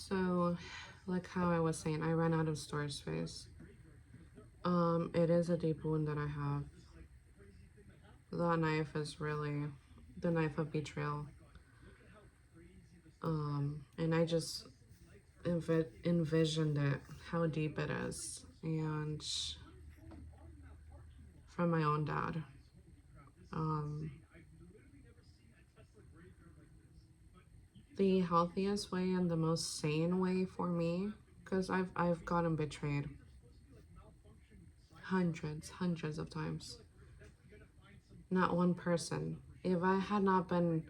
So, like how I was saying, I ran out of storage space. It is a deep wound that I have. That knife is really the knife of betrayal. And I just envisioned it, how deep it is, and from my own dad. Um, the healthiest way and the most sane way for me, because I've gotten betrayed hundreds of times. Not one person. If I had not been,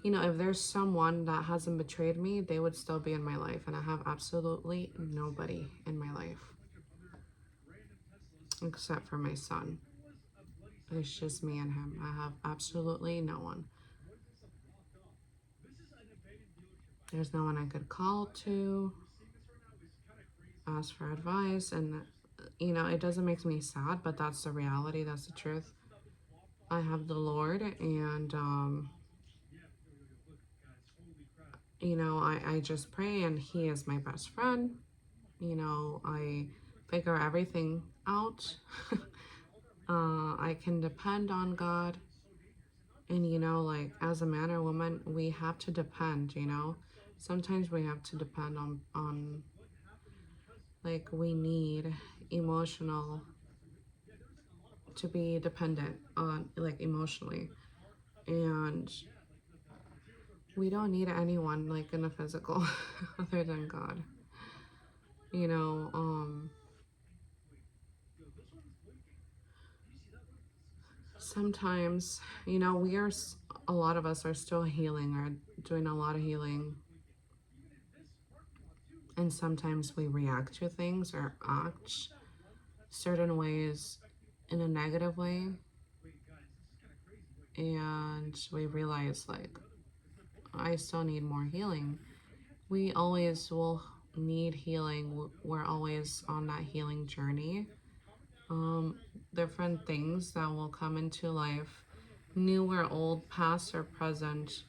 if there's someone that hasn't betrayed me, they would still be in my life, and I have absolutely nobody in my life except for my son. It's just me and him. I have absolutely no one. There's no one I could call to ask for advice, and it doesn't make me sad, but that's the reality. That's the truth. I have the Lord, and I just pray, and He is my best friend. I figure everything out. I can depend on God. And, like as a man or woman, we have to depend. Sometimes we have to depend on like, we need emotional to be dependent on, like, emotionally. And we don't need anyone, like, in the physical other than God. You know, sometimes, a lot of us are still healing or doing a lot of healing. And sometimes we react to things or act certain ways in a negative way. And we realize, like, I still need more healing. We always will need healing. We're always on that healing journey. Different things that will come into life, new or old, past or present,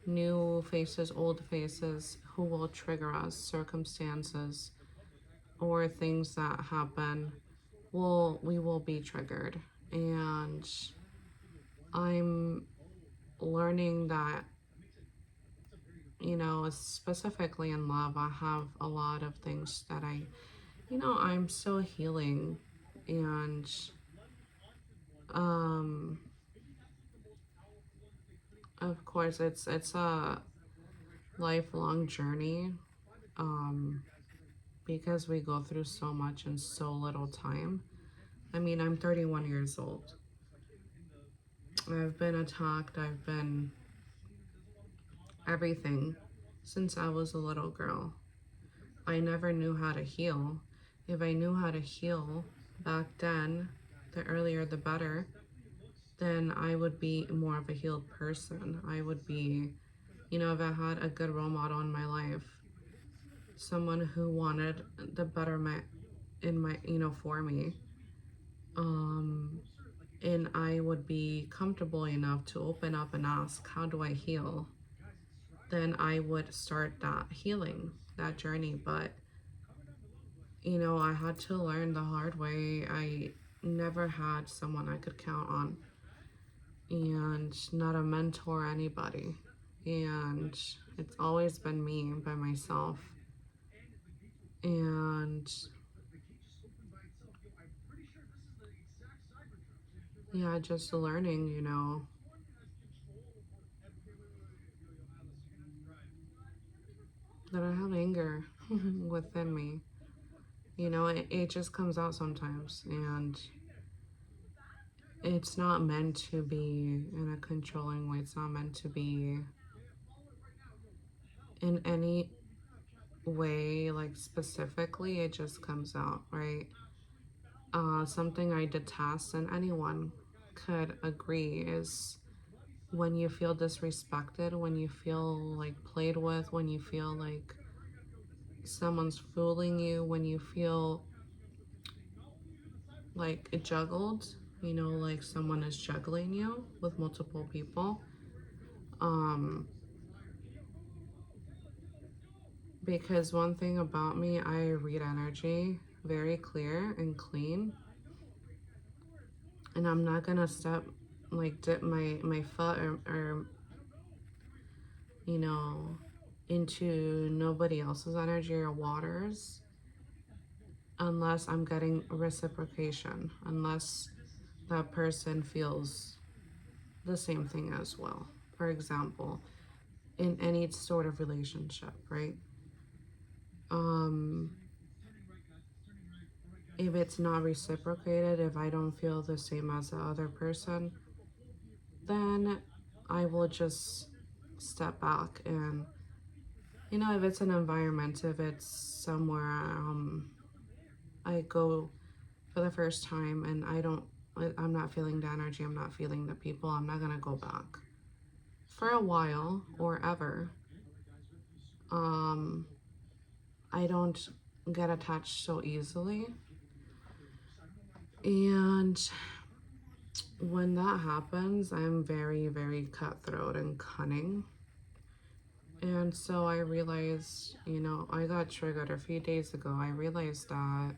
new faces, old faces, who will trigger us, circumstances, or things that happen, we will be triggered. And I'm learning that, specifically in love, I have a lot of things that I'm still healing. And um of course it's a lifelong journey, um because we go through so much in so little time. I mean, I'm 31 years old. I've been attacked, I've been everything since I was a little girl. I never knew how to heal. If I knew how to heal back then, the earlier the better, then I would be more of a healed person. I would be, if I had a good role model in my life, someone who wanted the betterment in my, for me, um, and I would be comfortable enough to open up and ask, how do I heal? Then I would start that healing, that journey. But, I had to learn the hard way. I never had someone I could count on, and not a mentor, anybody. And it's always been me by myself. And yeah, just learning, that I have anger within me. It just comes out sometimes, and it's not meant to be in a controlling way. It's not meant to be in any way, like, specifically. It just comes out, right? Something I detest, and anyone could agree, is when you feel disrespected, when you feel like played with, when you feel like someone's fooling you, when you feel like juggled, like someone is juggling you with multiple people. Um, Because one thing about me, I read energy very clear and clean. And I'm not gonna dip my foot or you know, into nobody else's energy or waters unless I'm getting reciprocation, unless that person feels the same thing as well. For example, in any sort of relationship, right? Um, if it's not reciprocated, if I don't feel the same as the other person, then I will just step back. And if it's an environment, if it's somewhere I go for the first time and I'm not feeling the energy, I'm not feeling the people, I'm not gonna go back for a while or ever. um I don't get attached so easily, and when that happens, I'm very, very cutthroat and cunning. And so I realized, I got triggered a few days ago. I realized that,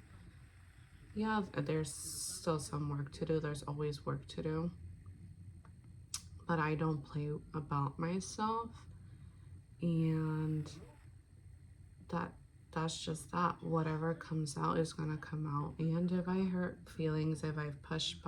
yeah, there's still some work to do. There's always work to do. But I don't play about myself. And that that's just that. Whatever comes out is gonna come out. And if I hurt feelings, if I've pushed